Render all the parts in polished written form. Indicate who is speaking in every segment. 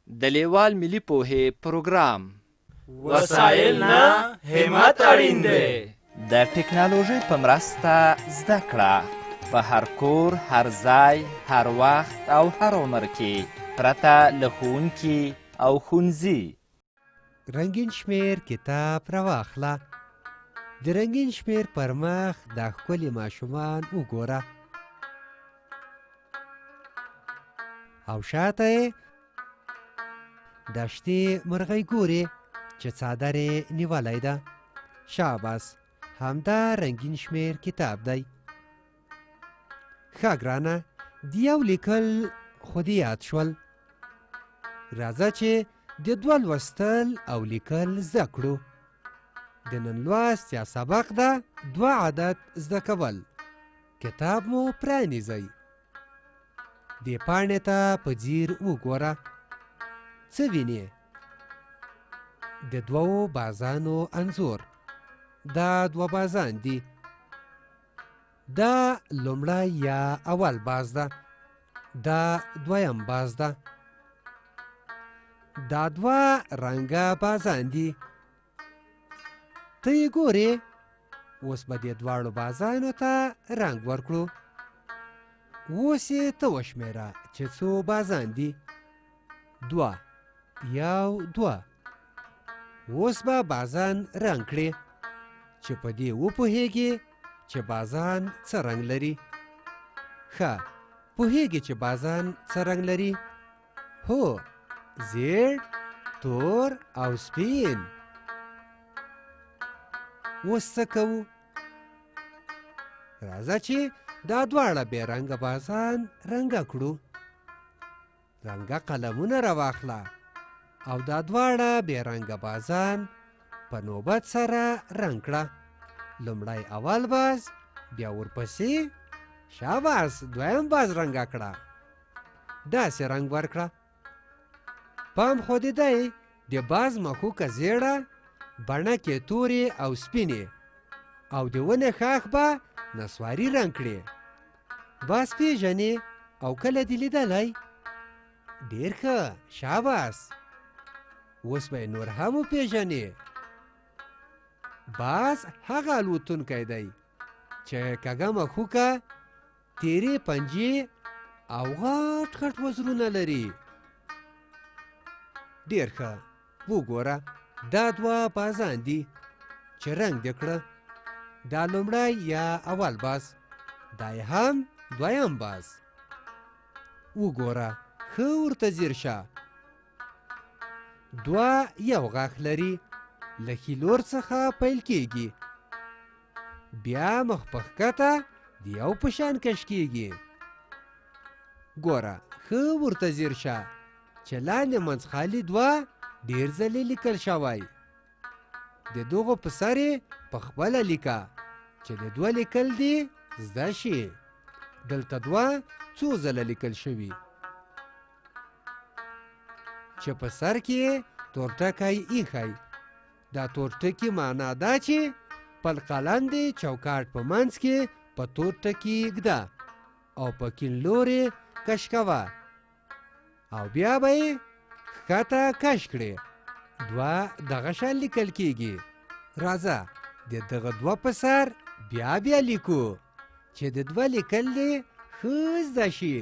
Speaker 1: د لیوال ملي پوهې پروګرام
Speaker 2: وسایل نه همت اړین دی.
Speaker 1: د ټکنالوژۍ په مرسته زده کړه په هر کور، هر ځای، هر وخت او هر عمر کې پرته له ښوونکي او ښوونځي.
Speaker 3: رنګین شمیر کتاب راواخله. د رنګین شمیر پر مخ دا ښکلي ماشومان وګوره او شاته یې د شتې مرغۍ ګورې چې څادر یې نیولی ده. شاباس، همدا رنګین شمیر کتاب دی. ښه ګرانه، د یو لیکل خو دې یاد شول. راځه چې د دوه لوستل او لیکل زده کړو. د نن لوست یا سبق ده 2 عدد زده کول. کتاب مو پرانیزئ. دې پاڼې ته په ځیر وګوره. څه وینې؟ د 2 بازانو انځور. دا 2 بازان دي. دا لومړی یا اول باز ده. دا دویم باز ده. دا 2 رنګه بازان دي. ته یې ګورې؟ اوس به دې دواړو بازانو ته رنګ ورکړو. اوس یې ته وشمېره چې څو بازان دي. 2 1 2. اوس به بازان رنګ کړې چې په دې وپوهېږې چې بازان څه رنګ لري. ښه، پوهېږې چې بازان څه رنګ لري؟ هو، زیړ، تور او سپین. اوس څه کوو؟ راځه چې دا دواړه بې رنګه بازان رنګه کړو. رنګه قلمونه راواخله او دا دواړه بې رنګه بازان په نوبت سره رنګ کړه. لومړی اول باز، بیا ورپسې شاباس دویم باز رنګه کړه. داسې رنګ ورکړه. پام خو دې دی د باز مښوکه زیړه، بڼکې تورې او سپینې او د ونې ښاخ به نسواري رنګ کړې. باز پیژنې او کله دې لیدلی؟ ډېر ښه، شاباس. اوس به یې نور هم وپیژنې. باز هغه الوتونکی دی چې کږه مښوکه، تیرې پنجې او غټ غټ وزرونه لري. ډېر ښه، وګوره دا 2 بازان دي چې رنګ دې کړه. دا لومړی یا اول باز، دا یې هم دویم باز. وګوره، ښه ورته ځیر شه. 2 یو غاښ لري، له ښي څخه پیل کېږي، بیا مخ په ښکته د یو په شان کش کېږي. ګوره، ښه ورته ځیر شه چې لاندې منځخالي 2 ډېر ځلې لیکل شوی. د دغو په سر یې په خپله لیکه چې د 2 لیکل دي زده شي. دلته 2 څو ځله لیکل شوي چې په سر کې یې تورټکی ایښی. دا تورټکي معنا دا چې خپل قلم دې چوکاټ په منځ کې په تورټکي ږده او په کیڼ لوري کش کوه او بیا به یې ښکته کش کړې. 2 دغه شان لیکل کېږي. راځه د دغه 2 په سر بیا بیا لیکو چې د 2 لیکل دې ښه زده شي.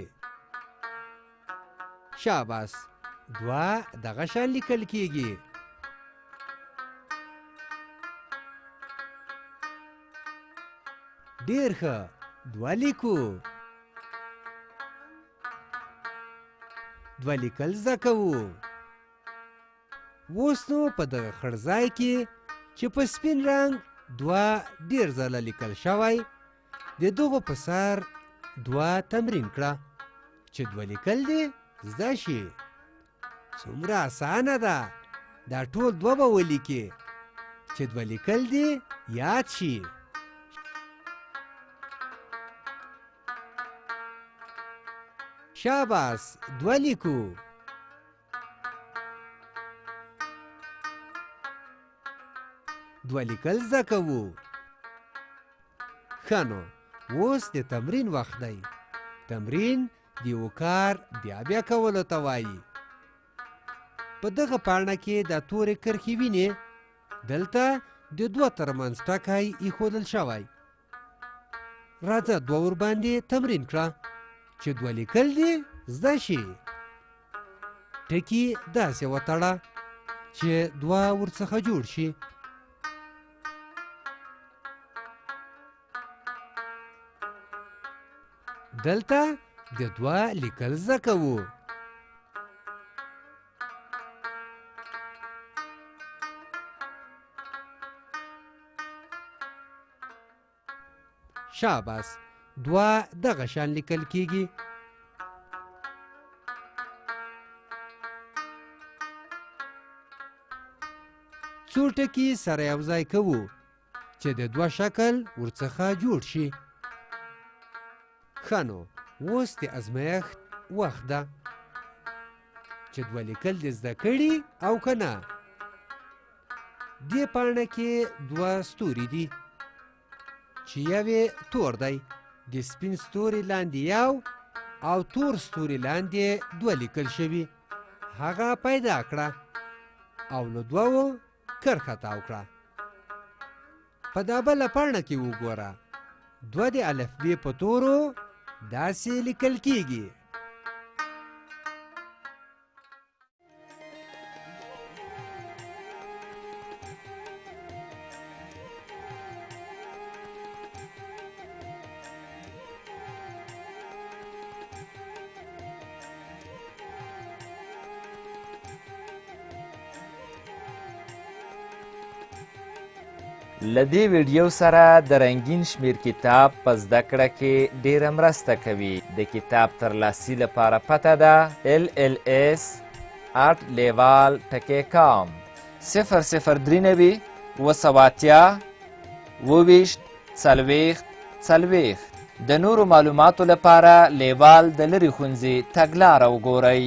Speaker 3: شاباس، 2 دغه شان لیکل کېږي. ډېر ښه، 2 لیکو. 2 لیکل زده کوو. اوس نو په دغه خړ ځای کې چې په سپین رنګ 2 ډېر ځله لیکل شوی، د دغو په سر 2 تمرین کړه چې 2 لیکل دې زده شي. څومره اسانه ده. دا ټول 2 به ولیکې چې 2 لیکل دې یاد شي. شاباس، 2 لیکو. دوه لیکل زده کوو. ښه نو، اوس د تمرین وخت دی. تمرین د یو کار بیا بیا کولو ته وایي. په دغه پاڼه کې دا تورې کرښې وینې دلته د دوه ترمنځ ټکی ایښودل شوی راځه دوه ورباندې تمرین کړه چې دوه لیکل دې زده شي ټکي داسې وتړه چې دوه ورڅخه جوړ شي دلته د دوه لیکل زده کوو شاباس دوه دغه شان لیکل کیږي څو ټکي سره یو ځای کوو چې د دوه شکل ورڅخه جوړ شي ښه نو اوس د ازمایښت وخت ده چې دوه لیکل دې زده کړي او که نه دې پاڼه کې دوه ستوري دي چې یو یې تور دی د سپین ستوري لاندې یو او تور ستوري لاندې دوه لیکل شوي هغه پیدا کړه او له دوو کرښه تاو کړه په دا بله پاڼه کې وګوره دوه د الفبې په تورو داسې لیکل کیږي
Speaker 1: لدې ویډیو سره د رنګین شمیر کتاب په زده کړه کې ډیره مرسته کوي د کتاب ترلاسي لپاره پته ده LLS@leval.com 003 280 40 د نورو معلوماتو لپاره لیوال د لرې ښوونځي تګلاره وګورئ